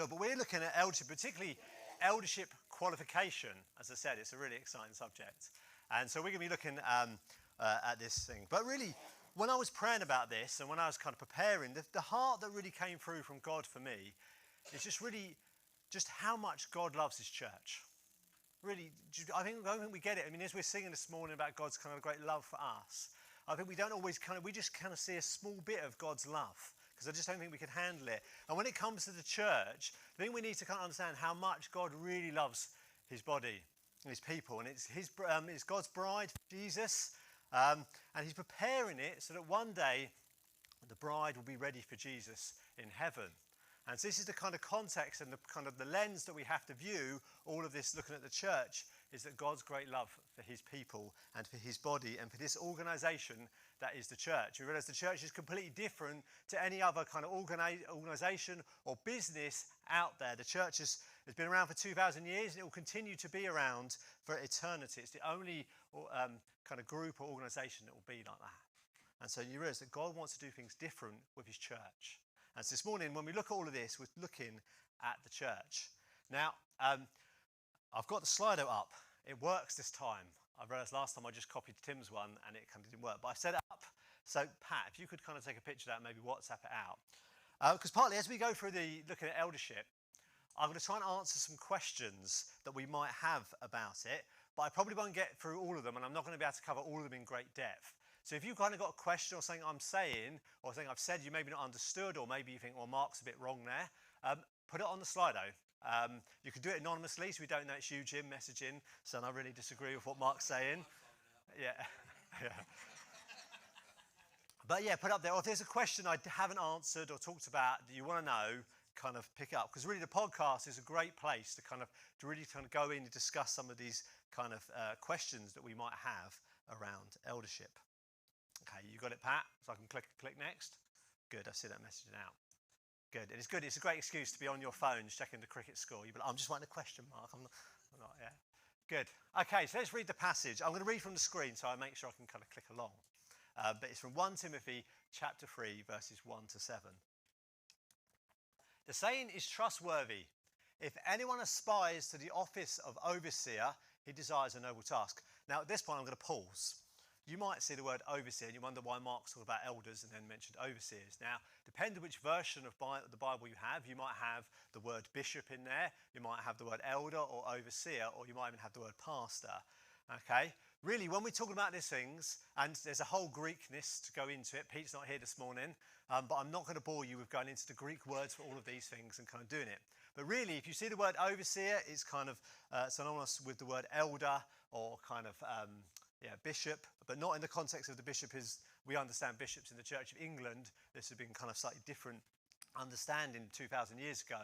Good, but we're looking at eldership, particularly eldership qualification. As I said, it's a really exciting subject. And so we're going to be looking at this thing. But really, when I was praying about this and when I was kind of preparing, the heart that really came through from God for me is just how much God loves his church. Really, I don't think we get it. I mean, as we're singing this morning about God's kind of great love for us, I think we don't always we just kind of see a small bit of God's love, because I just don't think we can handle it. And when it comes to the church, I think we need to kind of understand how much God really loves his body and his people. And it's God's bride, Jesus, and he's preparing it so that one day the bride will be ready for Jesus in heaven. And so this is the kind of context and the kind of the lens that we have to view all of this looking at the church, is that God's great love for his people and for his body and for this organisation that is the church. We realise the church is completely different to any other kind of organisation or business out there. The church has been around for 2,000 years and it will continue to be around for eternity. It's the only kind of group or organisation that will be like that. And so you realise that God wants to do things different with his church. And so this morning, when we look at all of this, we're looking at the church. Now, I've got the Slido up. It works this time. I realised last time I just copied Tim's one and it kind of didn't work. But I've set it up. So, Pat, if you could kind of take a picture of that, maybe WhatsApp it out. Because partly, as we go through looking at eldership, I'm going to try and answer some questions that we might have about it. But I probably won't get through all of them, and I'm not going to be able to cover all of them in great depth. So if you've kind of got a question or something I'm saying, or something I've said you maybe not understood, or maybe you think, well, Mark's a bit wrong there, put it on the Slido. You can do it anonymously, so we don't know it's you, Jim, messaging, saying I really disagree with what Mark's saying. Yeah. Yeah. But yeah, put it up there. Or if there's a question I haven't answered or talked about that you want to know, kind of pick up. Because really the podcast is a great place to really go in and discuss some of these kind of questions that we might have around eldership. Okay, you got it, Pat? So I can click next. Good, I see that messaging out. Good, it's good. It's a great excuse to be on your phone checking the cricket score. You'll be like, I'm just writing a question mark. I'm not, yeah. Good. Okay, so let's read the passage. I'm going to read from the screen so I make sure I can kind of click along. But it's from 1 Timothy chapter 3, verses 1 to 7. The saying is trustworthy. If anyone aspires to the office of overseer, he desires a noble task. Now, at this point, I'm going to pause. You might see the word overseer and you wonder why Mark's talking about elders and then mentioned overseers. Now, depending on which version of the Bible you have might have the word bishop in there, you might have the word elder or overseer, or you might even have the word pastor. Okay? Really, when we're talking about these things, and there's a whole Greekness to go into it, Pete's not here this morning, but I'm not going to bore you with going into the Greek words for all of these things and kind of doing it. But really, if you see the word overseer, it's kind of synonymous with the word elder or kind of bishop, but not in the context of the bishop as we understand bishops in the Church of England. This has been kind of slightly different understanding 2,000 years ago.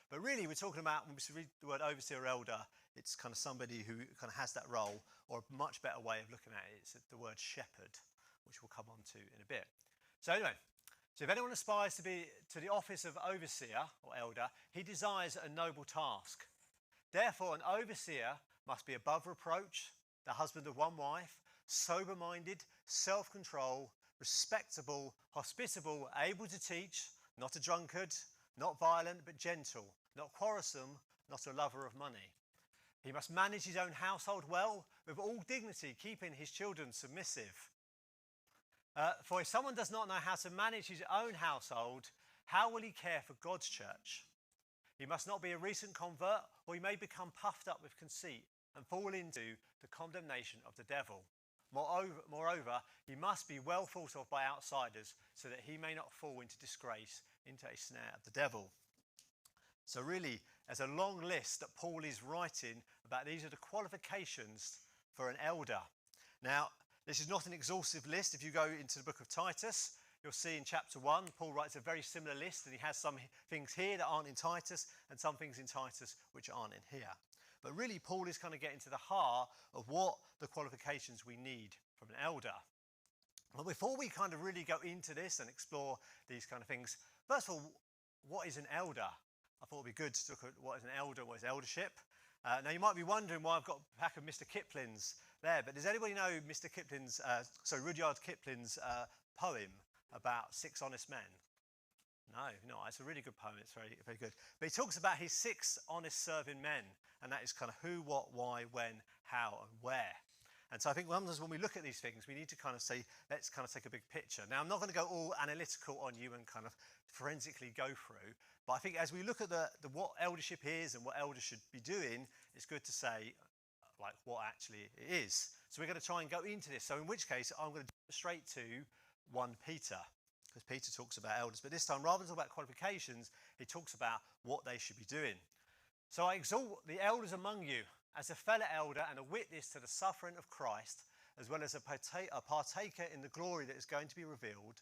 But really, we're talking about, when we read the word overseer or elder, it's kind of somebody who kind of has that role, or a much better way of looking at it is the word shepherd, which we'll come on to in a bit. So anyway, so if anyone aspires to the office of overseer or elder, he desires a noble task. Therefore, an overseer must be above reproach, the husband of one wife, sober-minded, self-control, respectable, hospitable, able to teach, not a drunkard, not violent but gentle, not quarrelsome, not a lover of money. He must manage his own household well, with all dignity, keeping his children submissive. For if someone does not know how to manage his own household, how will he care for God's church? He must not be a recent convert, or he may become puffed up with conceit and fall into the condemnation of the devil. Moreover, he must be well thought of by outsiders, so that he may not fall into disgrace, into a snare of the devil. So really, there's a long list that Paul is writing about. These are the qualifications for an elder. Now, this is not an exhaustive list. If you go into the book of Titus, you'll see in chapter 1, Paul writes a very similar list, and he has some things here that aren't in Titus and some things in Titus which aren't in here. But really, Paul is kind of getting to the heart of what the qualifications we need from an elder. But before we kind of really go into this and explore these kind of things, first of all, what is an elder? I thought it would be good to look at what is an elder, what is eldership. Now, you might be wondering why I've got a pack of Mr. Kipling's there, but does anybody know Mr. Kipling's, Rudyard Kipling's poem about 6 honest men? No, no, it's a really good poem. It's very, very good. But he talks about his 6 honest serving men, and that is kind of who, what, why, when, how, and where. And so I think sometimes when we look at these things, we need to kind of say, let's kind of take a big picture. Now, I'm not going to go all analytical on you and kind of forensically go through, but I think as we look at the what eldership is and what elders should be doing, it's good to say, like, what actually it is. So we're going to try and go into this. So in which case, I'm going to jump straight to 1 Peter, because Peter talks about elders. But this time, rather than talk about qualifications, he talks about what they should be doing. So I exhort the elders among you, as a fellow elder and a witness to the suffering of Christ, as well as a partaker in the glory that is going to be revealed,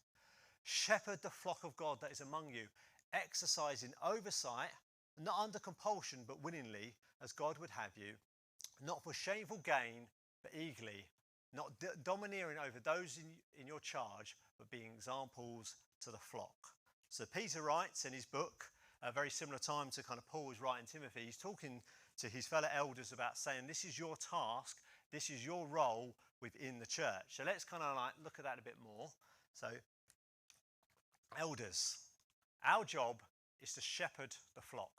shepherd the flock of God that is among you, exercising oversight, not under compulsion, but willingly, as God would have you, not for shameful gain, but eagerly, not domineering over those in your charge, but being examples to the flock. So Peter writes in his book, a very similar time to kind of Paul was writing Timothy, he's talking to his fellow elders about saying, this is your task, this is your role within the church. So let's kind of like look at that a bit more. So elders, our job is to shepherd the flock.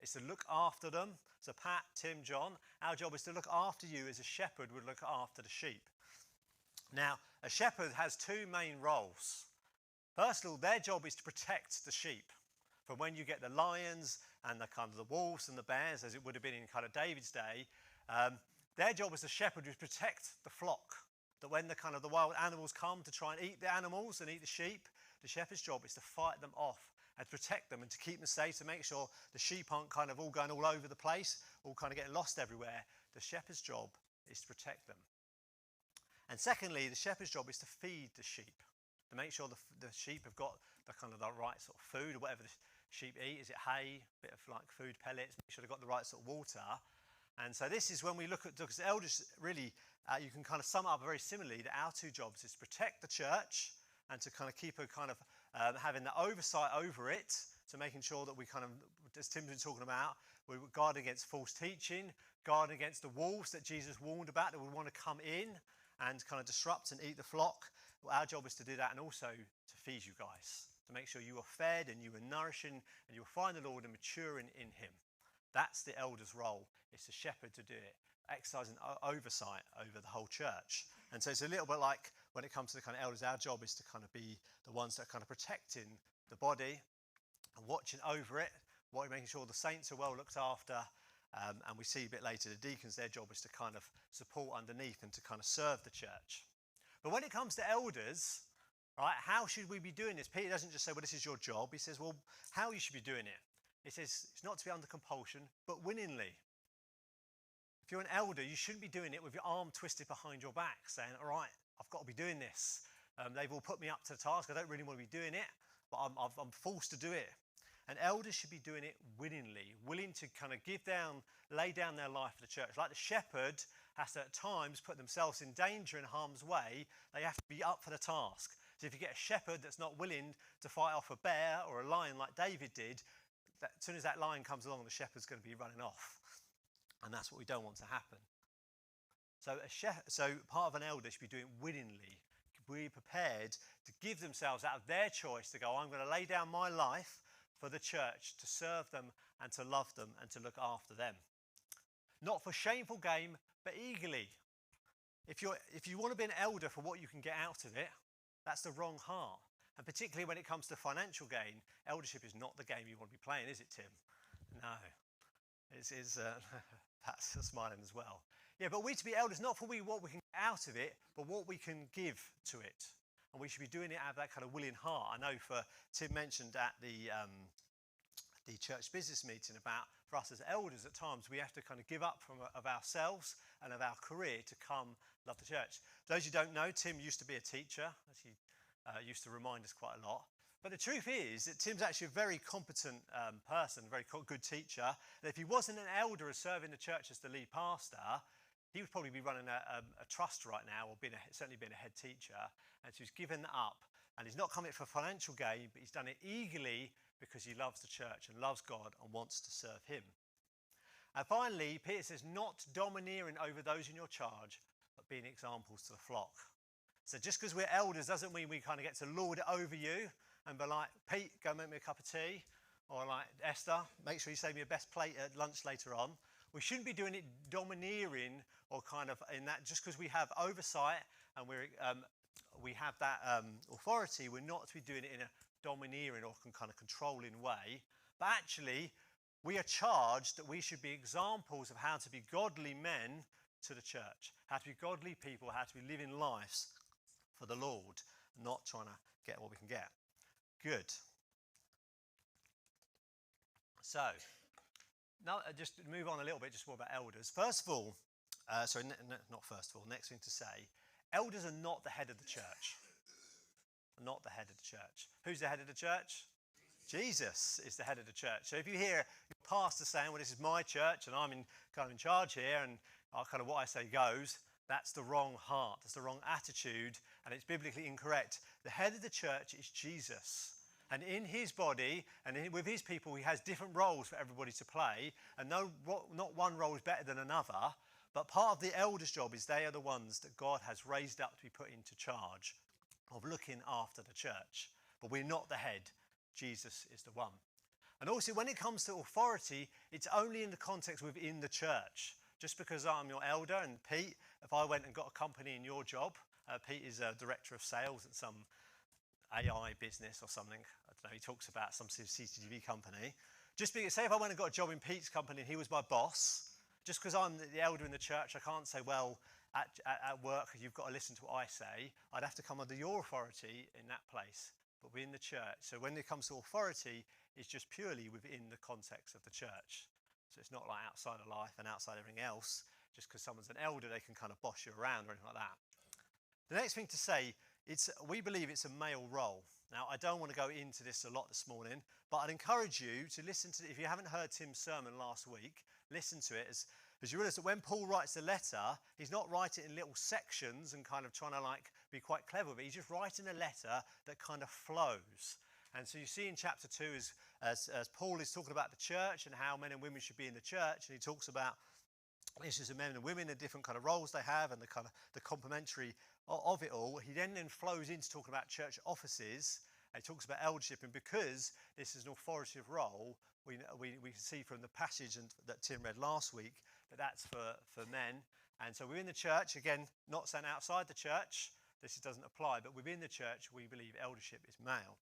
It's to look after them. So Pat, Tim, John, our job is to look after you as a shepherd would look after the sheep. Now, a shepherd has 2 main roles. First of all, their job is to protect the sheep from when you get the lions and the kind of the wolves and the bears, as it would have been in kind of David's day. Their job as a shepherd is to protect the flock. That when the kind of the wild animals come to try and eat the animals and eat the sheep, the shepherd's job is to fight them off and protect them and to keep them safe, to make sure the sheep aren't kind of all going all over the place, all kind of getting lost everywhere. The shepherd's job is to protect them. And secondly, the shepherd's job is to feed the sheep, to make sure the sheep have got the kind of the right sort of food, or whatever the sheep eat. Is it hay, a bit of like food pellets, make sure they've got the right sort of water. And so this is when we look at, because elders really, you can kind of sum up very similarly that our 2 jobs is to protect the church and to kind of keep a kind of having the oversight over it, so making sure that we kind of, as Tim's been talking about, we guard against false teaching, guard against the wolves that Jesus warned about that would want to come in and kind of disrupt and eat the flock. Well, our job is to do that, and also to feed you guys, to make sure you are fed and you are nourishing and you will find the Lord and maturing in him. That's the elder's role, is to shepherd, to do it, exercising oversight over the whole church. And so it's a little bit like when it comes to the kind of elders, our job is to kind of be the ones that are kind of protecting the body and watching over it, making sure the saints are well looked after. And we see a bit later the deacons, their job is to kind of support underneath and to kind of serve the church. But when it comes to elders, right, how should we be doing this? Peter doesn't just say, well, this is your job. He says, well, how you should be doing it. He says it's not to be under compulsion, but willingly. If you're an elder, you shouldn't be doing it with your arm twisted behind your back, saying, all right, I've got to be doing this. They've all put me up to the task. I don't really want to be doing it, but I'm forced to do it. And elders should be doing it willingly, willing to kind of lay down their life for the church. Like the shepherd has to at times put themselves in danger and harm's way, they have to be up for the task. So if you get a shepherd that's not willing to fight off a bear or a lion like David did, as soon as that lion comes along, the shepherd's going to be running off. And that's what we don't want to happen. So part of an elder should be doing willingly, be prepared to give themselves out of their choice to go, I'm going to lay down my life for the church, to serve them and to love them and to look after them. Not for shameful gain, but eagerly. If you want to be an elder for what you can get out of it, that's the wrong heart. And particularly when it comes to financial gain, eldership is not the game you want to be playing, is it, Tim? No. That's smiling as well. Yeah, but we to be elders, not for what we can get out of it, but what we can give to it. And we should be doing it out of that kind of willing heart. I know Tim mentioned at the church business meeting about, for us as elders at times, we have to kind of give up of ourselves and of our career to come love the church. For those who don't know, Tim used to be a teacher, as he used to remind us quite a lot. But the truth is that Tim's actually a very competent person, a very good teacher. And if he wasn't an elder or serving the church as the lead pastor, he would probably be running a trust right now, or certainly being a head teacher. And so he's given that up. And he's not coming for financial gain, but he's done it eagerly because he loves the church and loves God and wants to serve him. And finally, Peter says, not domineering over those in your charge, but being examples to the flock. So just because we're elders doesn't mean we kind of get to lord it over you and be like, Pete, go make me a cup of tea. Or like, Esther, make sure you save me a best plate at lunch later on. We shouldn't be doing it domineering or kind of in that, just because we have oversight and we have that authority, we're not to be doing it in a domineering or kind of controlling way. But actually, we are charged that we should be examples of how to be godly men to the church, how to be godly people, how to be living lives for the Lord, not trying to get what we can get. Good. So, now just move on a little bit, just more about elders. First of all, not first of all, next thing to say, elders are not the head of the church. Not the head of the church. Who's the head of the church? Jesus is the head of the church. So if you hear your pastor saying, well, this is my church and I'm kind of in charge here and kind of what I say goes, that's the wrong heart. That's the wrong attitude, and it's biblically incorrect. The head of the church is Jesus. And in his body and with his people, he has different roles for everybody to play. And not one role is better than another. But part of the elders' job is they are the ones that God has raised up to be put into charge of looking after the church. But we're not the head. Jesus is the one. And also, when it comes to authority, it's only in the context within the church. Just because I'm your elder, and Pete, if I went and got a company in your job, Pete is a director of sales at some AI business or something. I don't know, he talks about some CCTV company. Say if I went and got a job in Pete's company and he was my boss, just because I'm the elder in the church, I can't say, well, at work you've got to listen to what I say. I'd have to come under your authority in that place. But we're in the church. So when it comes to authority, it's just purely within the context of the church. So it's not like outside of life and outside everything else. Just because someone's an elder, they can kind of boss you around or anything like that. The next thing to say, we believe it's a male role. Now, I don't want to go into this a lot this morning, but I'd encourage you to listen to it. If you haven't heard Tim's sermon last week, listen to it as you realize that when Paul writes the letter, he's not writing in little sections and kind of trying to be quite clever, but he's just writing a letter that kind of flows. And so you see in chapter 2 as Paul is talking about the church and how men and women should be in the church, and he talks about issues of men and women and different kind of roles they have and the kind of the complementary of it all. He then flows into talking about church offices, and he talks about eldership, and because this is an authoritative role, we can see from the passage that Tim read last week that that's for men. And so within the church, again, not saying outside the church, this doesn't apply, but within the church we believe eldership is male.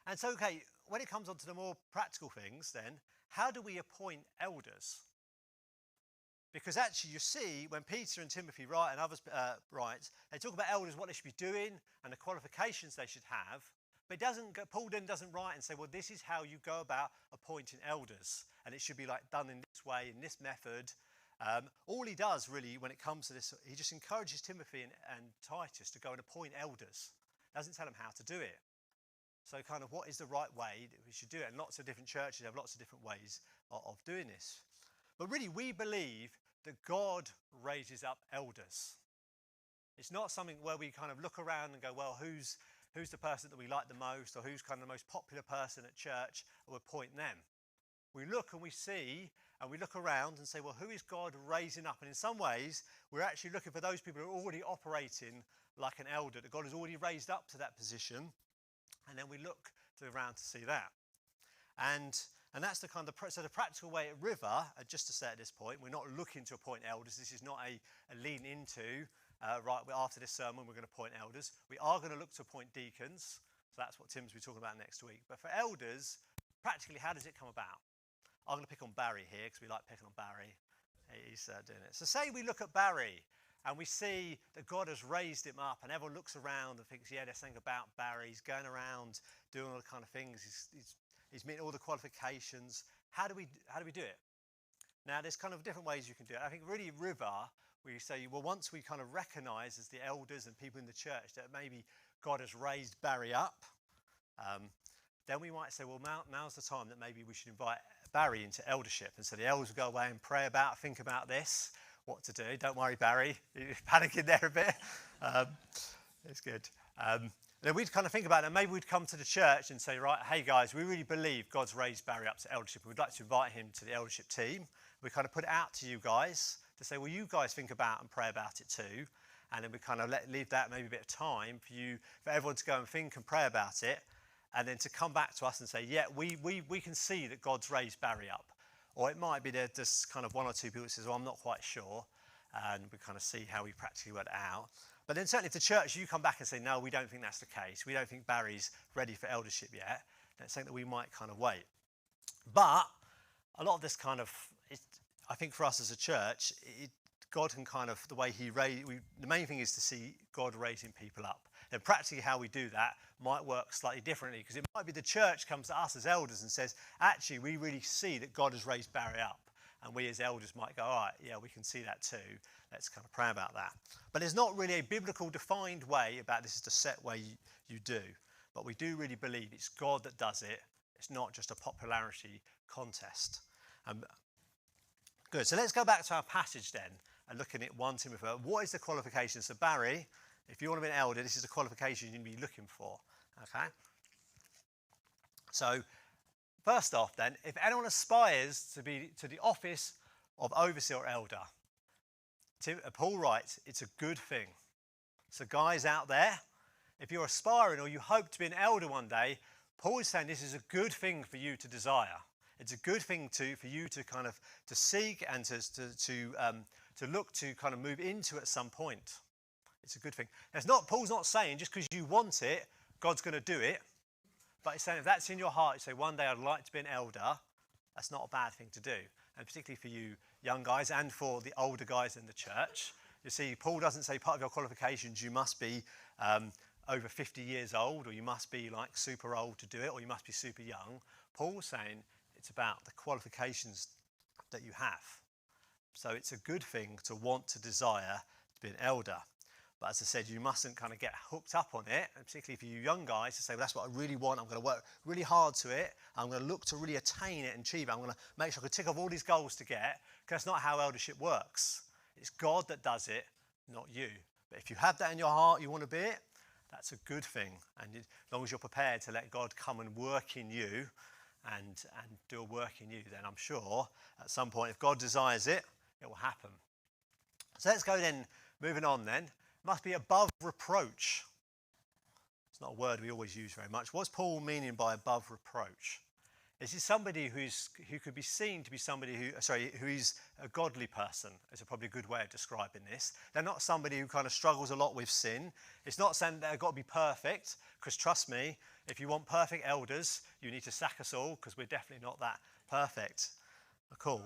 And so, okay, when it comes on to the more practical things then, how do we appoint elders? Because actually you see when Peter and Timothy write and others write, they talk about elders, what they should be doing and the qualifications they should have. But Paul then doesn't write and say, well, this is how you go about appointing elders. And it should be done in this way, in this method. All he does really when it comes to this, he just encourages Timothy and Titus to go and appoint elders. Doesn't tell them how to do it. So kind of what is the right way that we should do it? And lots of different churches have lots of different ways of doing this. But really, we believe that God raises up elders. It's not something where we kind of look around and go, well, who's the person that we like the most, or who's kind of the most popular person at church, and we appoint them. We look and we see, and we look around and say, well, who is God raising up? And in some ways, we're actually looking for those people who are already operating like an elder, that God has already raised up to that position. And then we look around to see that. And that's the kind of so the practical way at River, just to say at this point, we're not looking to appoint elders. This is not a lean into, right, after this sermon, we're going to appoint elders. We are going to look to appoint deacons. So that's what Tim's will be talking about next week. But for elders, practically, how does it come about? I'm going to pick on Barry here because we like picking on Barry. He's doing it. So say we look at Barry and we see that God has raised him up, and everyone looks around and thinks, yeah, there's something about Barry. He's going around doing all the kind of things. He's meeting all the qualifications. How do we do it? Now, there's kind of different ways you can do it. I think really River, we say, well, once we kind of recognise as the elders and people in the church that maybe God has raised Barry up, then we might say, well, now's the time that maybe we should invite Barry into eldership. And so the elders will go away and pray about, think about this, what to do. Don't worry, Barry, you're panicking there a bit. It's good. Then we'd kind of think about it, and maybe we'd come to the church and say, right, hey guys, we really believe God's raised Barry up to eldership. We'd like to invite him to the eldership team. We kind of put it out to you guys to say, well, you guys think about and pray about it too. And then we kind of leave that maybe a bit of time for everyone to go and think and pray about it. and then to come back to us and say, yeah, we can see that God's raised Barry up. Or it might be there's kind of one or two people who says, well, I'm not quite sure, and we kind of see how we practically work it out. But then certainly if the church, you come back and say, no, we don't think that's the case, we don't think Barry's ready for eldership yet, then it's something that we might kind of wait. But a lot of this kind of, I think for us as a church, God can kind of, the way he the main thing is to see God raising people up. And practically how we do that might work slightly differently, because it might be the church comes to us as elders and says, actually, we really see that God has raised Barry up. And we as elders might go, all right, yeah, we can see that too. Let's kind of pray about that. But there's not really a biblical defined way about this is the set way you do. But we do really believe it's God that does it. It's not just a popularity contest. Good, so let's go back to our passage then and looking at 1 Timothy. What is the qualification? So Barry, if you want to be an elder, this is a qualification you need to be looking for, okay? So first off then, if anyone aspires to the office of overseer or elder, Paul writes, it's a good thing. So guys out there, if you're aspiring or you hope to be an elder one day, Paul is saying this is a good thing for you to desire. It's a good thing for you to kind of to seek and to look to kind of move into at some point. It's a good thing. Paul's not saying just because you want it, God's going to do it. But he's saying if that's in your heart, you say one day I'd like to be an elder, that's not a bad thing to do. And particularly for you young guys and for the older guys in the church. You see, Paul doesn't say part of your qualifications you must be over 50 years old, or you must be like super old to do it, or you must be super young. Paul's saying it's about the qualifications that you have. So it's a good thing to want to desire to be an elder. But as I said, you mustn't kind of get hooked up on it, and particularly for you young guys to say, well, that's what I really want. I'm going to work really hard to it. I'm going to look to really attain it and achieve it. I'm going to make sure I can tick off all these goals to get, because that's not how eldership works. It's God that does it, not you. But if you have that in your heart, you want to be it, that's a good thing. And as long as you're prepared to let God come and work in you and do a work in you, then I'm sure at some point, if God desires it, it will happen. So let's go then, moving on then. Must be above reproach. It's not a word we always use very much. What's Paul meaning by above reproach? Is he somebody who could be seen to be somebody who is a godly person? Is probably a good way of describing this. They're not somebody who kind of struggles a lot with sin. It's not saying they've got to be perfect, because trust me, if you want perfect elders, you need to sack us all, because we're definitely not that perfect. Cool.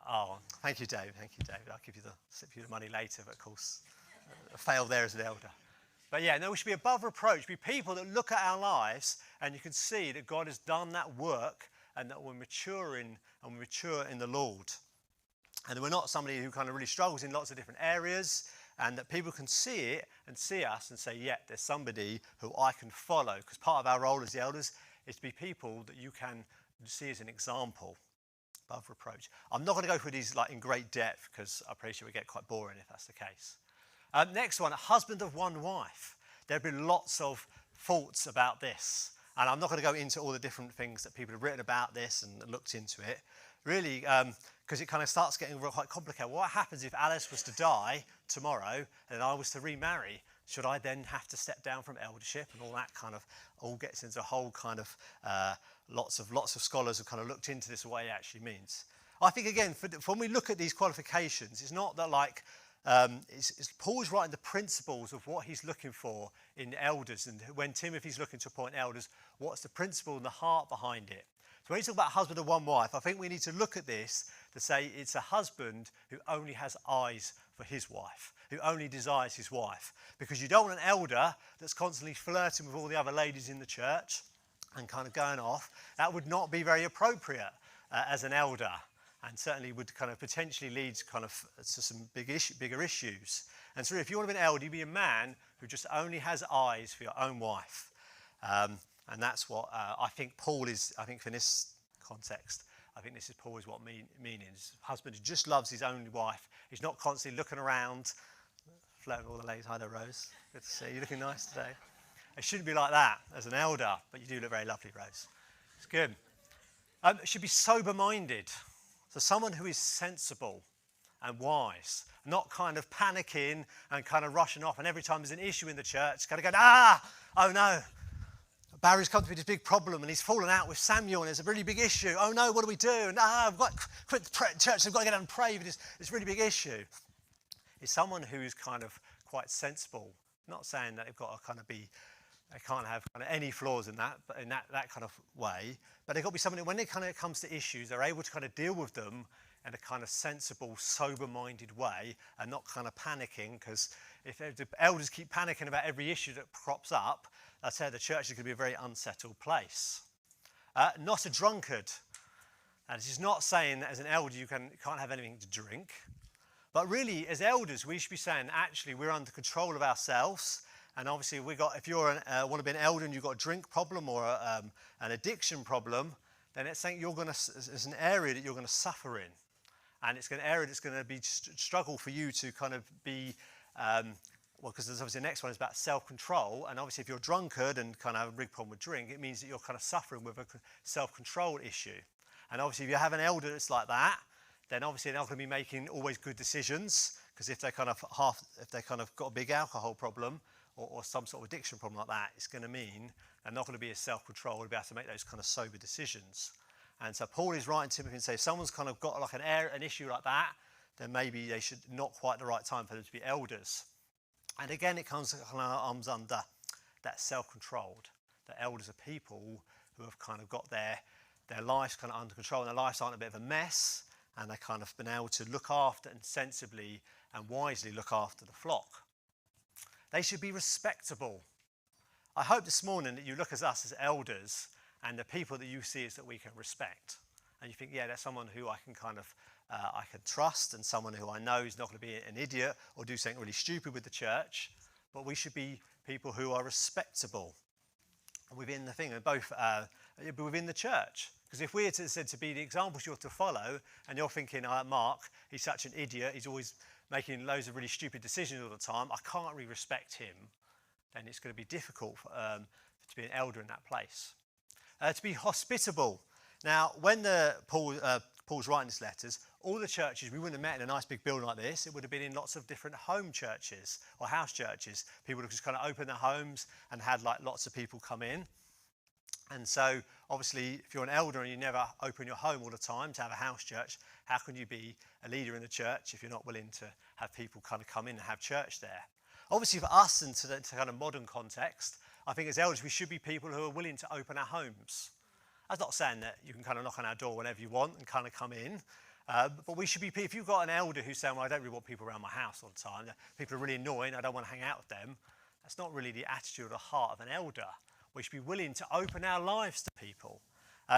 Oh, thank you, Dave. Thank you, David. I'll give you the money later, but of course, I failed there as an elder. But yeah, no, we should be above reproach, be people that look at our lives and you can see that God has done that work and that we're maturing and we mature in the Lord. And we're not somebody who kind of really struggles in lots of different areas, and that people can see it and see us and say, yeah, there's somebody who I can follow, because part of our role as the elders is to be people that you can see as an example. Above reproach. I'm not going to go through these like in great depth, because I appreciate we get quite boring if that's the case. Next one, a husband of one wife. There have been lots of thoughts about this, and I'm not going to go into all the different things that people have written about this and looked into it. Really, because it kind of starts getting quite complicated. What happens if Alice was to die tomorrow and I was to remarry? Should I then have to step down from eldership, and all that kind of all gets into a whole kind of lots of scholars have kind of looked into this, what it actually means. I think again, when we look at these qualifications, it's not that like Paul's writing the principles of what he's looking for in elders, and when Timothy's looking to appoint elders, what's the principle and the heart behind it. So when you talk about husband and one wife, I think we need to look at this to say it's a husband who only has eyes for his wife, who only desires his wife. Because you don't want an elder that's constantly flirting with all the other ladies in the church and kind of going off. That would not be very appropriate as an elder, and certainly would kind of potentially lead to some bigger issues. And so if you want to be an elder, you be a man who just only has eyes for your own wife. And that's what I think Paul is, I think for this context, I think this is Paul is what meaning is. Husband who just loves his own wife. He's not constantly looking around, flirting with all the ladies. Hi there, Rose. Good to see you. You're looking nice today. It shouldn't be like that as an elder, but you do look very lovely, Rose. It's good. It should be sober-minded. So someone who is sensible and wise, not kind of panicking and kind of rushing off. And every time there's an issue in the church, kind of going, oh no. Barry's come to me with this big problem and he's fallen out with Samuel and there's a really big issue. Oh no, what do we do? And I've got to quit the church, I've got to get out and pray for this really big issue. It's someone who's kind of quite sensible. Not saying that they've got to kind of be, they can't have kind of any flaws in that, but in that kind of way. But they've got to be someone that when it kind of comes to issues, they're able to kind of deal with them in a kind of sensible, sober-minded way and not kind of panicking, because if the elders keep panicking about every issue that crops up, I'd say the church is going to be a very unsettled place. Not a drunkard. And this is not saying that as an elder you can't have anything to drink. But really, as elders, we should be saying, actually, we're under control of ourselves. And obviously, if you want to be an elder and you've got a drink problem or an addiction problem, then it's saying it's an area that you're going to suffer in. And it's an area that's going to be struggle for you to kind of be, because there's obviously the next one is about self-control. And obviously, if you're a drunkard and kind of have a big problem with drink, it means that you're kind of suffering with a self-control issue. And obviously, if you have an elder that's like that, then obviously they're not going to be making always good decisions, because if they kind of got a big alcohol problem or some sort of addiction problem like that, it's going to mean they're not going to be as self-controlled to be able to make those kind of sober decisions. And so Paul is writing to Timothy and say, if someone's kind of got like an issue like that, then maybe they should not quite the right time for them to be elders. And again, it comes under that self-controlled. That elders are people who have kind of got their lives kind of under control, and their lives aren't a bit of a mess, and they've kind of been able to look after and sensibly and wisely look after the flock. They should be respectable. I hope this morning that you look at us as elders and the people that you see is that we can respect. And you think, yeah, that's someone who I can kind of, I can trust, and someone who I know is not going to be an idiot or do something really stupid with the church. But we should be people who are respectable within the thing, and both within the church. Because if we're said to be the examples you're to follow, and you're thinking, Mark, he's such an idiot, he's always making loads of really stupid decisions all the time, I can't really respect him, then it's going to be difficult to be an elder in that place. To be hospitable. Now, when Paul's writing these letters, all the churches, we wouldn't have met in a nice big building like this. It would have been in lots of different home churches or house churches. People would just kind of open their homes and had like lots of people come in. And so, obviously, if you're an elder and you never open your home all the time to have a house church, how can you be a leader in the church if you're not willing to have people kind of come in and have church there? Obviously, for us and to kind of modern context, I think as elders, we should be people who are willing to open our homes. That's not saying that you can kind of knock on our door whenever you want and kind of come in. But we should be, if you've got an elder who's saying, well, I don't really want people around my house all the time, people are really annoying, I don't want to hang out with them, that's not really the attitude or the heart of an elder. We should be willing to open our lives to people.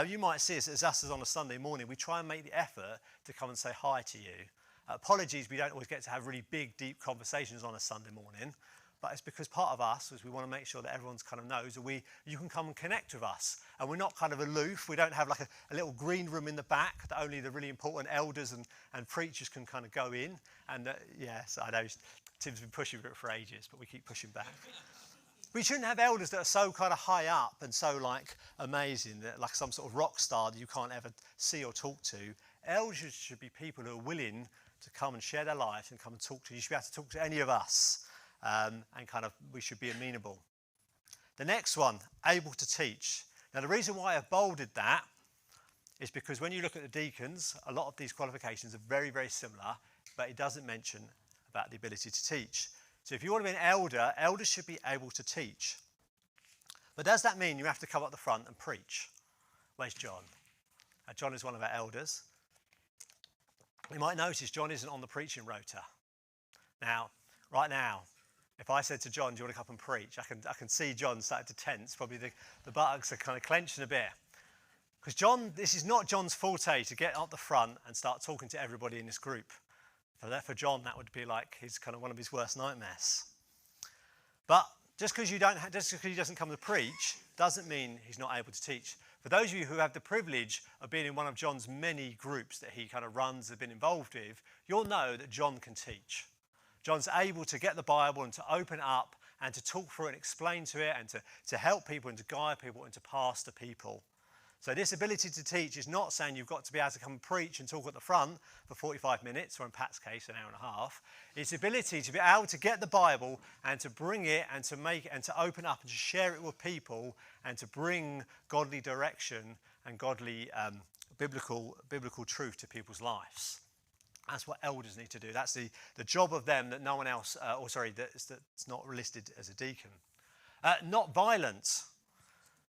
You might see us as on a Sunday morning, we try and make the effort to come and say hi to you. Apologies, we don't always get to have really big, deep conversations on a Sunday morning, but it's because part of us is we want to make sure that everyone's kind of knows that you can come and connect with us. And we're not kind of aloof. We don't have like a little green room in the back that only the really important elders and preachers can kind of go in. And yes, I know Tim's been pushing for it for ages, but we keep pushing back. We shouldn't have elders that are so kind of high up and so like amazing, that like some sort of rock star that you can't ever see or talk to. Elders should be people who are willing to come and share their lives and come and talk to you. You should be able to talk to any of us, and kind of we should be amenable. The next one, able to teach. Now the reason why I've bolded that is because when you look at the deacons, a lot of these qualifications are very, very similar, but it doesn't mention about the ability to teach. So if you want to be an elder, elders should be able to teach. But does that mean you have to come up the front and preach? Where's John? John is one of our elders. You might notice John isn't on the preaching rota. Now, right now, if I said to John, do you want to come up and preach? I can see John starting to tense. Probably the buttocks are kind of clenching a bit. Because this is not John's forte to get up the front and start talking to everybody in this group. For John, that would be like kind of one of his worst nightmares. But just because he doesn't come to preach doesn't mean he's not able to teach. For those of you who have the privilege of being in one of John's many groups that he kind of runs, have been involved with, you'll know that John can teach. John's able to get the Bible and to open it up and to talk through it and explain to it and to help people and to guide people and to pastor people. So this ability to teach is not saying you've got to be able to come and preach and talk at the front for 45 minutes, or in Pat's case, an hour and a half. It's the ability to be able to get the Bible and to bring it and to make it and to open up and to share it with people and to bring godly direction and godly biblical truth to people's lives. That's what elders need to do. That's the job of them that no one else, that's not listed as a deacon. Not violent.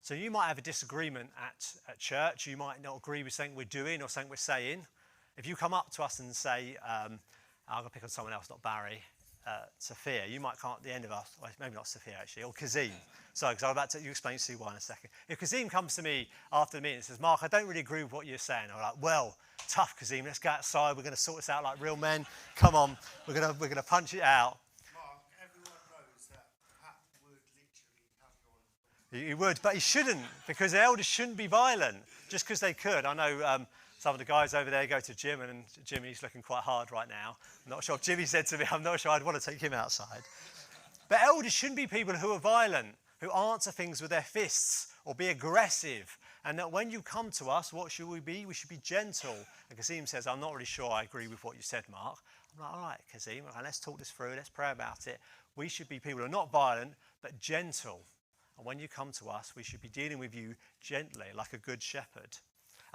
So you might have a disagreement at church. You might not agree with something we're doing or something we're saying. If you come up to us and say, I'm going to pick on someone else, not Barry, Sophia, you might come at the end of us, well, maybe not Sophia actually, or Kazim. Sorry, because I'm about to you explain to why in a second. If Kazim comes to me after the meeting and says, Mark, I don't really agree with what you're saying, I'm like, well, tough Kazim, let's go outside, we're going to sort this out like real men. Come on, we're going to punch it out. Mark, everyone knows that Pat would literally have you on. He would, but he shouldn't, because the elders shouldn't be violent, just because they could. I know some of the guys over there go to gym, and Jimmy's looking quite hard right now. I'm not sure if Jimmy said to me, I'm not sure I'd want to take him outside. But elders shouldn't be people who are violent, who answer things with their fists or be aggressive. And that when you come to us, what should we be? We should be gentle. And Kazim says, I'm not really sure I agree with what you said, Mark. I'm like, all right, Kazim, let's talk this through. Let's pray about it. We should be people who are not violent, but gentle. And when you come to us, we should be dealing with you gently, like a good shepherd.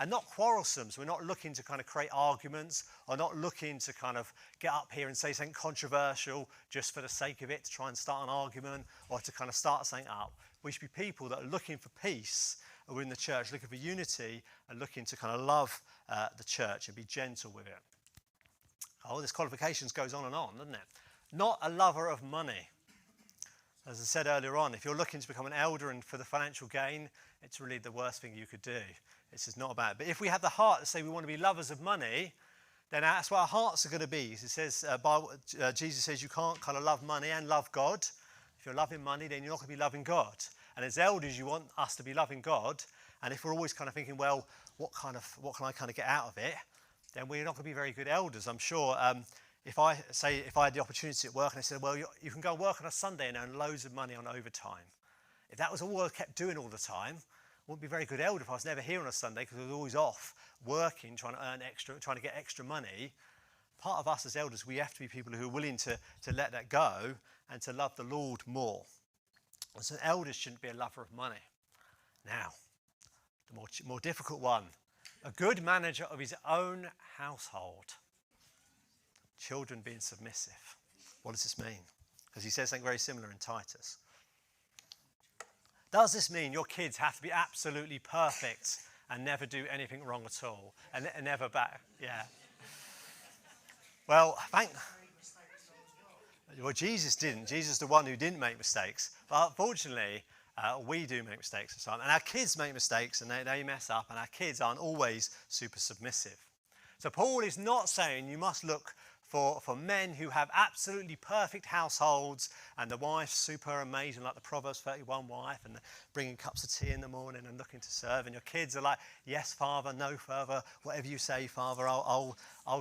And not quarrelsome. So we're not looking to kind of create arguments, or not looking to kind of get up here and say something controversial just for the sake of it, to try and start an argument or to kind of start something up. We should be people that are looking for peace within the church, looking for unity and looking to kind of love the church and be gentle with it. Oh, this qualifications goes on, doesn't it? Not a lover of money. As I said earlier on, if you're looking to become an elder and for the financial gain, it's really the worst thing you could do. This is not about it. But if we have the heart to say we want to be lovers of money, then that's what our hearts are going to be. It says, Jesus says you can't kind of love money and love God. If you're loving money, then you're not going to be loving God. And as elders, you want us to be loving God. And if we're always kind of thinking, well, what can I kind of get out of it? Then we're not going to be very good elders. I'm sure if I had the opportunity at work and I said, well, you can go work on a Sunday and earn loads of money on overtime. If that was all I kept doing all the time, I wouldn't be a very good elder if I was never here on a Sunday because I was always off working, trying to earn extra, trying to get extra money. Part of us as elders, we have to be people who are willing to let that go and to love the Lord more. And so elders shouldn't be a lover of money. Now, the more difficult one, a good manager of his own household. Children being submissive. What does this mean? Because he says something very similar in Titus. Does this mean your kids have to be absolutely perfect and never do anything wrong at all? And never back? Yeah. Well, Jesus didn't. Jesus is the one who didn't make mistakes. But unfortunately, we do make mistakes at times. And our kids make mistakes and they mess up. And our kids aren't always super submissive. So Paul is not saying you must look for men who have absolutely perfect households and the wife's super amazing, like the Proverbs 31 wife, and bringing cups of tea in the morning and looking to serve. And your kids are like, yes, Father, no, Father, whatever you say, Father, I'll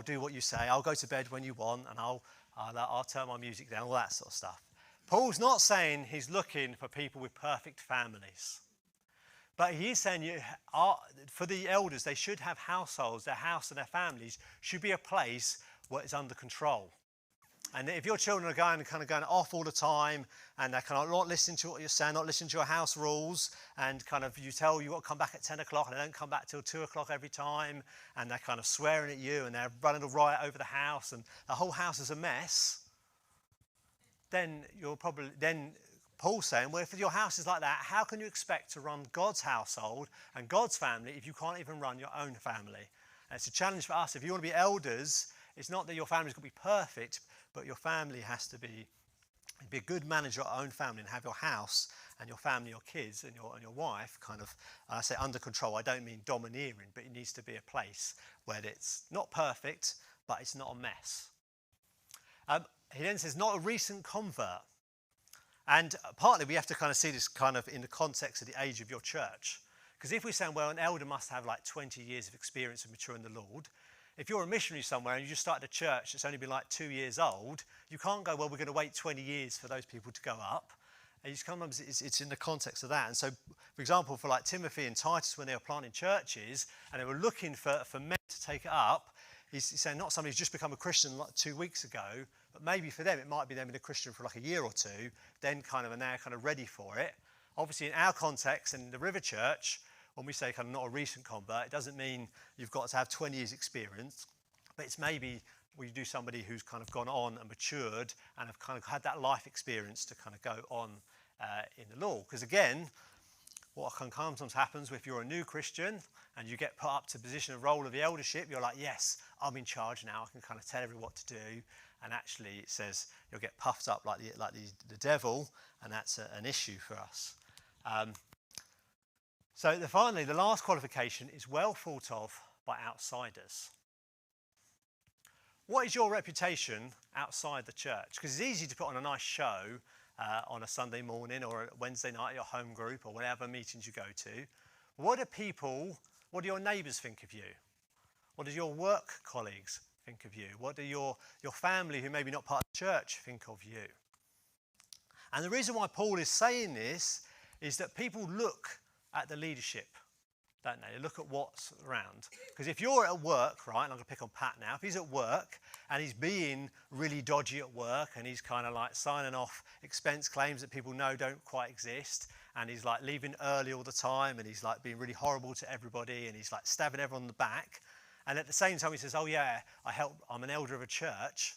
do what you say. I'll go to bed when you want, and I'll turn my music down, all that sort of stuff. Paul's not saying he's looking for people with perfect families. But he is saying for the elders, they should have households. Their house and their families should be a place where it's under control. And if your children are going off all the time and they're kind of not listening to what you're saying, not listening to your house rules, and kind of you tell you got to come back at 10 o'clock and they don't come back till 2 o'clock every time, and they're kind of swearing at you and they're running a riot over the house and the whole house is a mess, then Paul's saying, well, if your house is like that, how can you expect to run God's household and God's family if you can't even run your own family? And it's a challenge for us. If you want to be elders, it's not that your family's got to be perfect, but your family has to be a good manager of your own family and have your house and your family, your kids and your wife kind of, I say under control, I don't mean domineering, but it needs to be a place where it's not perfect, but it's not a mess. He then says, not a recent convert. And partly we have to kind of see this kind of in the context of the age of your church. Because if we're saying, well, an elder must have like 20 years of experience of maturing the Lord, if you're a missionary somewhere and you just started a church that's only been like 2 years old, you can't go, well, we're going to wait 20 years for those people to go up. Sometimes it's in the context of that. And so, for example, for like Timothy and Titus, when they were planting churches and they were looking for men to take it up, he's saying not somebody who's just become a Christian like 2 weeks ago, but maybe for them it might be they've been a Christian for like a year or two, then kind of are now kind of ready for it. Obviously, in our context and in the River Church, when we say kind of not a recent convert, it doesn't mean you've got to have 20 years experience, but it's maybe we do somebody who's kind of gone on and matured and have kind of had that life experience to kind of go on in the law. Because again, what sometimes happens if you're a new Christian and you get put up to the position of role of the eldership, you're like, yes, I'm in charge now. I can kind of tell everyone what to do. And actually, it says you'll get puffed up like the devil, and that's an issue for us. So finally, the last qualification is well thought of by outsiders. What is your reputation outside the church? Because it's easy to put on a nice show on a Sunday morning or a Wednesday night at your home group or whatever meetings you go to. What do your neighbours think of you? What do your work colleagues think of you? What do your family who may be not part of the church think of you? And the reason why Paul is saying this is that people look at the leadership, don't they? They look at what's around. Because if you're at work, right, and I'm going to pick on Pat now, if he's at work and he's being really dodgy at work and he's kind of like signing off expense claims that people know don't quite exist, and he's like leaving early all the time, and he's like being really horrible to everybody, and he's like stabbing everyone in the back, and at the same time he says, oh yeah, I'm an elder of a church,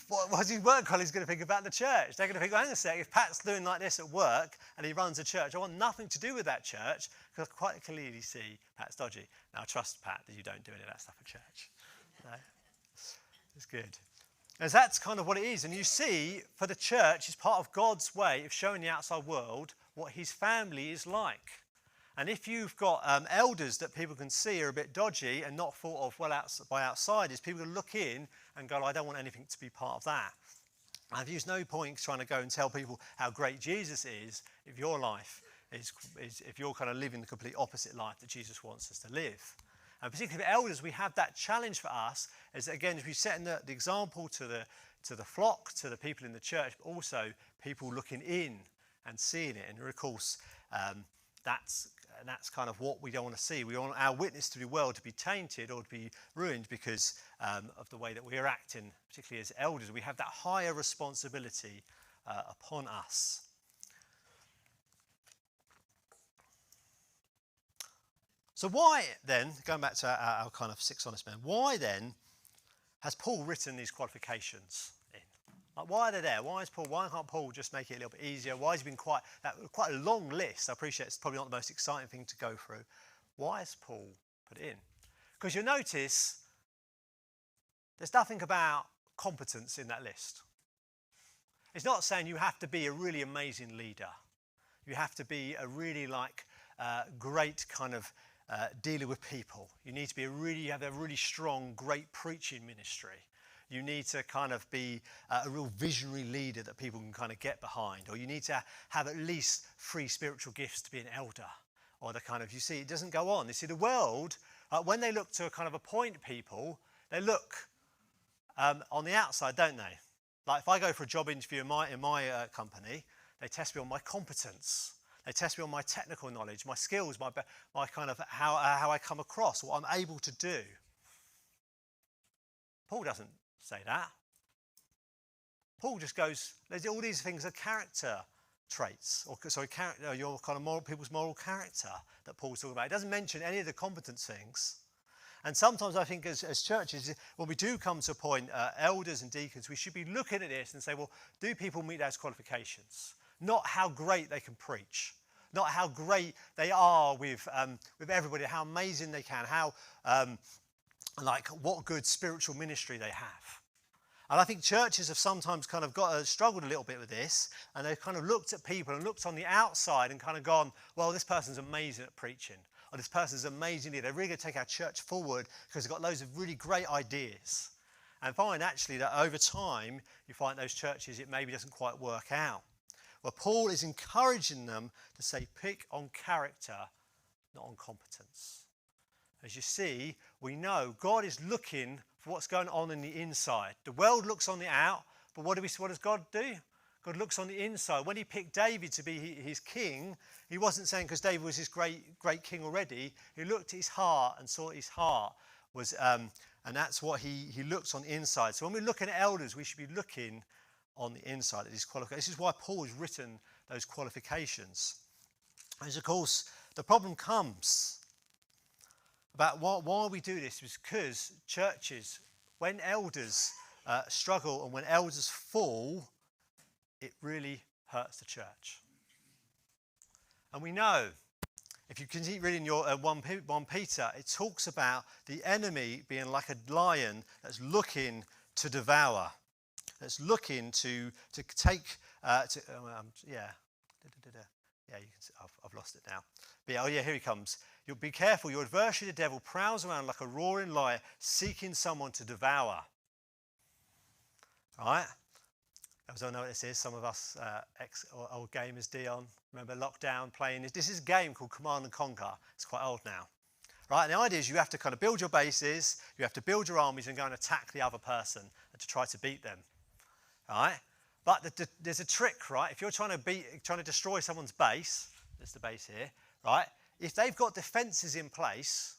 what's his work colleagues going to think about the church? They're going to think, hang on a sec, if Pat's doing like this at work and he runs a church, I want nothing to do with that church because I quite clearly see Pat's dodgy. Now, I trust Pat that you don't do any of that stuff at church. No? It's good. As that's kind of what it is. And you see, for the church, it's part of God's way of showing the outside world what his family is like. And if you've got elders that people can see are a bit dodgy and not thought of well by outsiders, people will look in and go, I don't want anything to be part of that. I've used no point trying to go and tell people how great Jesus is if your life is if you're kind of living the complete opposite life that Jesus wants us to live. And particularly for elders, we have that challenge for us, is that again, if we set the example to the flock, to the people in the church, but also people looking in and seeing it. And of course, that's kind of what we don't want to see. We want our witness to the world to be tainted or to be ruined because of the way that we are acting, particularly as elders. We have that higher responsibility upon us. So why then, going back to our kind of 6 honest men, why then has Paul written these qualifications in? Like, why are they there? Why can't Paul just make it a little bit easier? Why has it been quite a long list? I appreciate it's probably not the most exciting thing to go through. Why has Paul put it in? Because you'll notice there's nothing about competence in that list. It's not saying you have to be a really amazing leader. You have to be a really great kind of dealer with people. You need to be have a really strong, great preaching ministry. You need to kind of be a real visionary leader that people can kind of get behind, or you need to have at least 3 spiritual gifts to be an elder, or the kind of, you see, it doesn't go on. You see, the world, when they look to kind of appoint people, they look on the outside, don't they? Like if I go for a job interview in my company, they test me on my competence. They test me on my technical knowledge, my skills, my kind of how I come across, what I'm able to do. Paul doesn't say that. Paul just goes, there's all these things are character traits, your kind of people's moral character that Paul's talking about. It doesn't mention any of the competence things. And sometimes I think as churches, when we do come to appoint elders and deacons, we should be looking at this and say, well, do people meet those qualifications? Not how great they can preach, not how great they are with everybody, how amazing they can, how what good spiritual ministry they have. And I think churches have sometimes kind of struggled a little bit with this, and they've kind of looked at people and looked on the outside and kind of gone, well, this person's amazing at preaching, or this person's amazing leader. They're really going to take our church forward because they've got loads of really great ideas. And find actually that over time, you find those churches, it maybe doesn't quite work out. Well, Paul is encouraging them to say, pick on character, not on competence. As you see, we know God is looking for what's going on in the inside. The world looks on the out, but what does God do? God looks on the inside. When he picked David to be his king, he wasn't saying because David was his great king already. He looked at his heart and saw his heart was, and that's what he looks on the inside. So when we're looking at elders, we should be looking on the inside at these qualifications. This is why Paul has written those qualifications. And of course, the problem comes about why we do this is because churches, when elders struggle and when elders fall, it really hurts the church. And we know, if you continue reading your 1 Peter, it talks about the enemy being like a lion that's looking to devour, that's looking to take, you can see, I've lost it now. But here he comes. You'll be careful. Your adversary, the devil, prowls around like a roaring lion, seeking someone to devour. All right? I don't know what this is. Some of us old gamers, Dion, remember lockdown playing this. This is a game called Command and Conquer. It's quite old now. Right? And the idea is you have to kind of build your bases, you have to build your armies and go and attack the other person and to try to beat them. All right? But there's a trick, right? If you're trying to destroy someone's base, there's the base here, right? If they've got defences in place,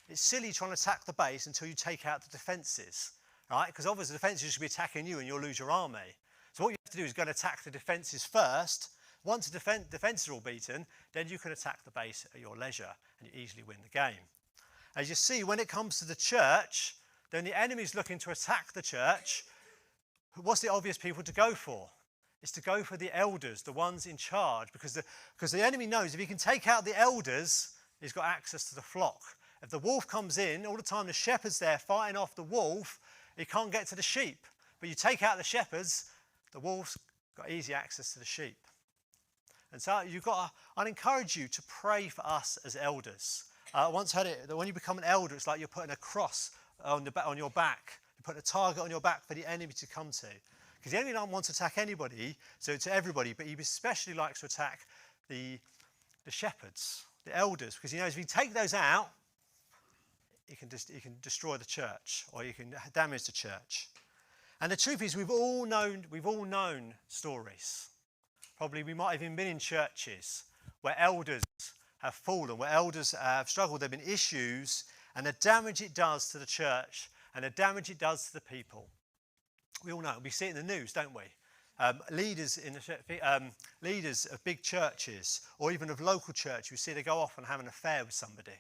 it's silly trying to attack the base until you take out the defences, right? Because obviously the defences should be attacking you and you'll lose your army. So what you have to do is go and attack the defences first. Once the defences are all beaten, then you can attack the base at your leisure and you easily win the game. As you see, when it comes to the church, then the enemy's looking to attack the church. What's the obvious people to go for? It's to go for the elders, the ones in charge, because the enemy knows if he can take out the elders, he's got access to the flock. If the wolf comes in, all the time the shepherd's there fighting off the wolf, he can't get to the sheep. But you take out the shepherds, the wolf's got easy access to the sheep. And so I'd encourage you to pray for us as elders. I once heard it that when you become an elder, it's like you're putting a cross on your back. You put a target on your back for the enemy to come to. Because the enemy doesn't want to attack anybody, so to everybody, but he especially likes to attack the shepherds, the elders, because he knows if you take those out, he can destroy the church or you can damage the church. And the truth is, we've all known stories. Probably we might have even been in churches where elders have fallen, where elders have struggled. There have been issues, and the damage it does to the church and the damage it does to the people. We all know. We see it in the news, don't we? Leaders of big churches or even of local church, we see they go off and have an affair with somebody,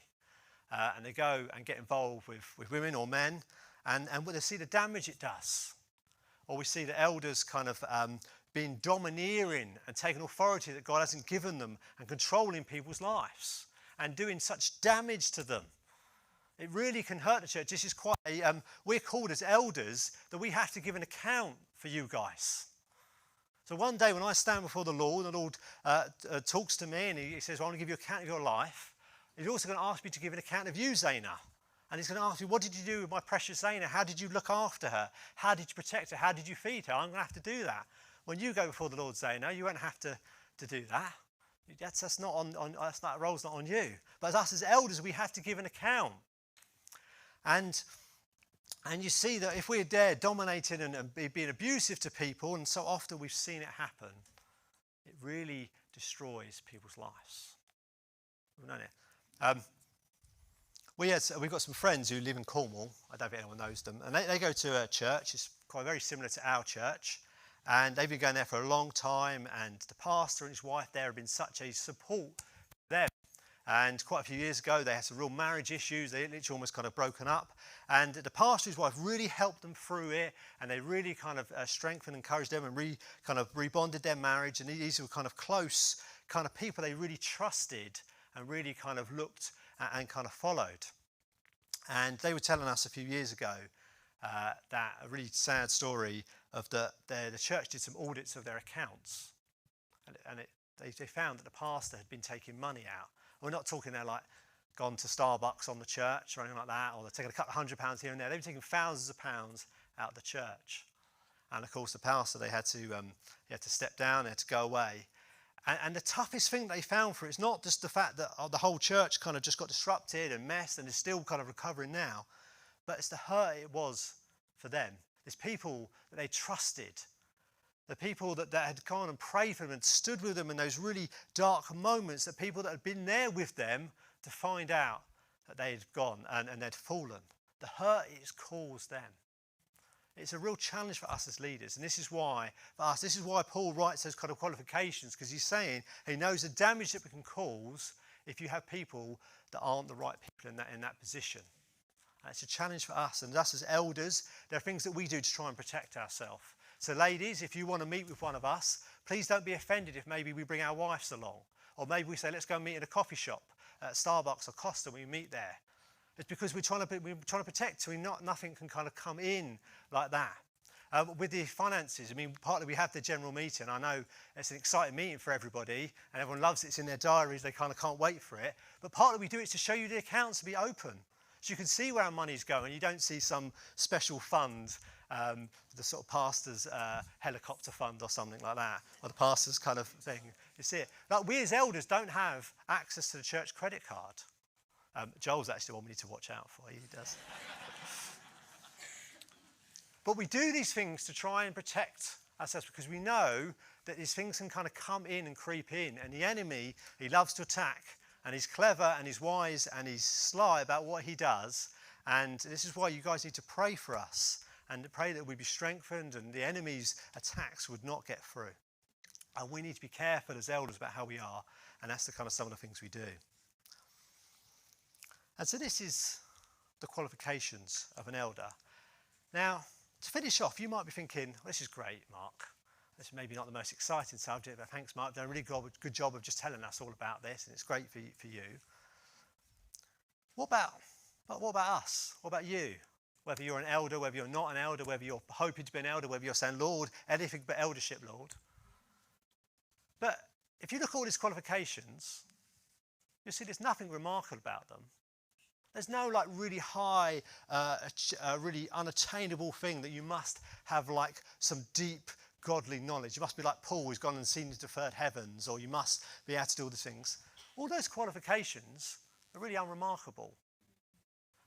and they go and get involved with women or men, and we see the damage it does. Or we see the elders kind of being domineering and taking authority that God hasn't given them and controlling people's lives and doing such damage to them. It really can hurt the church. This is quite we're called as elders that we have to give an account for you guys. So one day when I stand before the Lord talks to me and he says, well, I want to give you an account of your life. He's also going to ask me to give an account of you, Zaina. And he's going to ask me, what did you do with my precious Zaina? How did you look after her? How did you protect her? How did you feed her? I'm going to have to do that. When you go before the Lord, Zaina, you won't have to do that. That's not that role's not on you. But as us as elders, we have to give an account. And you see that if we're there dominating and being abusive to people, and so often we've seen it happen, it really destroys people's lives. We've known it. We've got some friends who live in Cornwall. I don't think anyone knows them. And they go to a church. It's quite very similar to our church. And they've been going there for a long time. And the pastor and his wife there have been such a support to them. And quite a few years ago, they had some real marriage issues. They literally almost kind of broken up. And the pastor and his wife really helped them through it. And they really kind of strengthened and encouraged them and kind of rebonded their marriage. And these were kind of close kind of people they really trusted and really kind of looked and kind of followed. And they were telling us a few years ago that a really sad story of the church did some audits of their accounts. And they found that the pastor had been taking money out. We're not talking they're like gone to Starbucks on the church or anything like that, or they're taking a couple of £100 here and there. They were taking thousands of pounds out of the church. And of course, the pastor, they had to step down, they had to go away. And the toughest thing they found for it is not just the fact that the whole church kind of just got disrupted and messed and is still kind of recovering now, but it's the hurt it was for them. There's people that they trusted The people that had gone and prayed for them and stood with them in those really dark moments, the people that had been there with them to find out that they had gone and they'd fallen. The hurt it's caused them. It's a real challenge for us as leaders. And this is why, for us, this is why Paul writes those kind of qualifications, because he's saying he knows the damage that we can cause if you have people that aren't the right people in that position. And it's a challenge for us. And us as elders, there are things that we do to try and protect ourselves. So ladies, if you want to meet with one of us, please don't be offended if maybe we bring our wives along. Or maybe we say, let's go and meet in a coffee shop at Starbucks or Costa when we meet there. It's because we're trying to protect so nothing can kind of come in like that. With the finances, I mean, partly we have the general meeting. I know it's an exciting meeting for everybody and everyone loves it. It's in their diaries. They kind of can't wait for it. But partly we do it to show you the accounts to be open. So you can see where our money's going. You don't see some special fund, the sort of pastor's helicopter fund or something like that, or the pastor's kind of thing. You see it. Like we as elders don't have access to the church credit card. Joel's actually one we need to watch out for. He does. But we do these things to try and protect ourselves because we know that these things can kind of come in and creep in. And the enemy, he loves to attack. And he's clever and he's wise and he's sly about what he does. And this is why you guys need to pray for us and pray that we be strengthened and the enemy's attacks would not get through. And we need to be careful as elders about how we are. And that's the kind of some of the things we do. And so this is the qualifications of an elder. Now, to finish off, you might be thinking, well, this is great, Mark. This is maybe not the most exciting subject, but thanks, Mark. You've done a really good job of just telling us all about this, and it's great for you. What about us? What about you? Whether you're an elder, whether you're not an elder, whether you're hoping to be an elder, whether you're saying, Lord, anything but eldership, Lord. But if you look at all these qualifications, you'll see there's nothing remarkable about them. There's no like really high, really unattainable thing that you must have like some deep godly knowledge. You must be like Paul who's gone and seen into the third heavens, or you must be able to do all these things. All those qualifications are really unremarkable.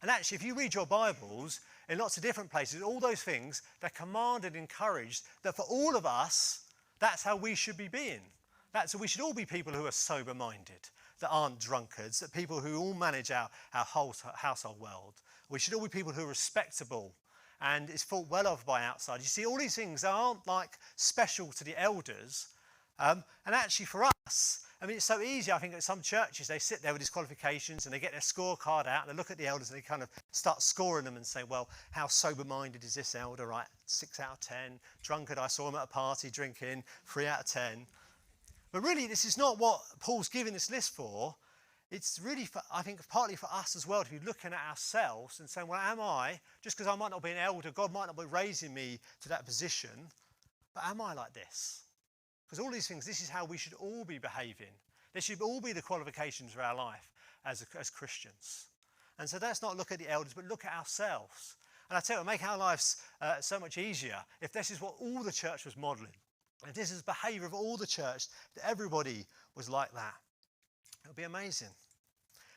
And actually, if you read your Bibles in lots of different places, all those things, they're commanded, encouraged, that for all of us, that's how we should be being. We should all be people who are sober-minded, that aren't drunkards, that people who all manage our whole household world. We should all be people who are respectable and is thought well of by outside. You see, all these things aren't like special to the elders. And actually for us, I mean, it's so easy. I think at some churches, they sit there with these qualifications and they get their scorecard out and they look at the elders and they kind of start scoring them and say, well, how sober-minded is this elder? Right, 6 out of 10. Drunkard, I saw him at a party drinking, 3 out of 10. But really, this is not what Paul's giving this list for. It's really, I think, partly for us as well to be looking at ourselves and saying, well, am I, just because I might not be an elder, God might not be raising me to that position, but am I like this? Because all these things, this is how we should all be behaving. This should all be the qualifications of our life as Christians. And so let's not look at the elders, but look at ourselves. And I tell you, it'll make our lives so much easier if this is what all the church was modelling. If this is the behaviour of all the church, that everybody was like that. It'll be amazing.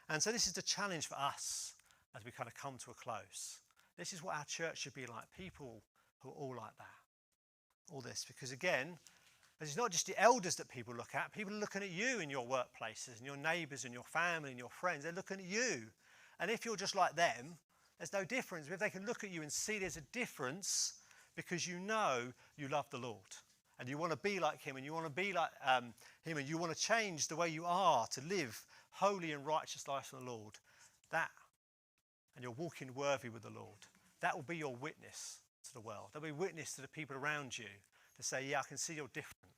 And so this is the challenge for us as we kind of come to a close. This is what our church should be like, people who are all like that. All this, because again, it's not just the elders that people look at. People are looking at you in your workplaces and your neighbours and your family and your friends. They're looking at you. And if you're just like them, there's no difference. If they can look at you and see there's a difference because you know you love the Lord. And you want to be like him, and you want to be like him, and you want to change the way you are to live holy and righteous life for the Lord. That, and you're walking worthy with the Lord, that will be your witness to the world. That'll be a witness to the people around you to say, yeah, I can see you're different.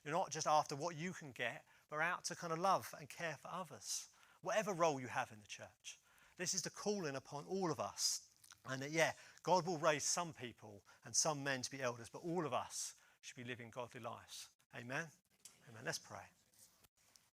You're not just after what you can get, but out to kind of love and care for others, whatever role you have in the church. This is the calling upon all of us. And that, yeah, God will raise some people and some men to be elders, but all of us should be living godly lives. Amen? Amen. Let's pray.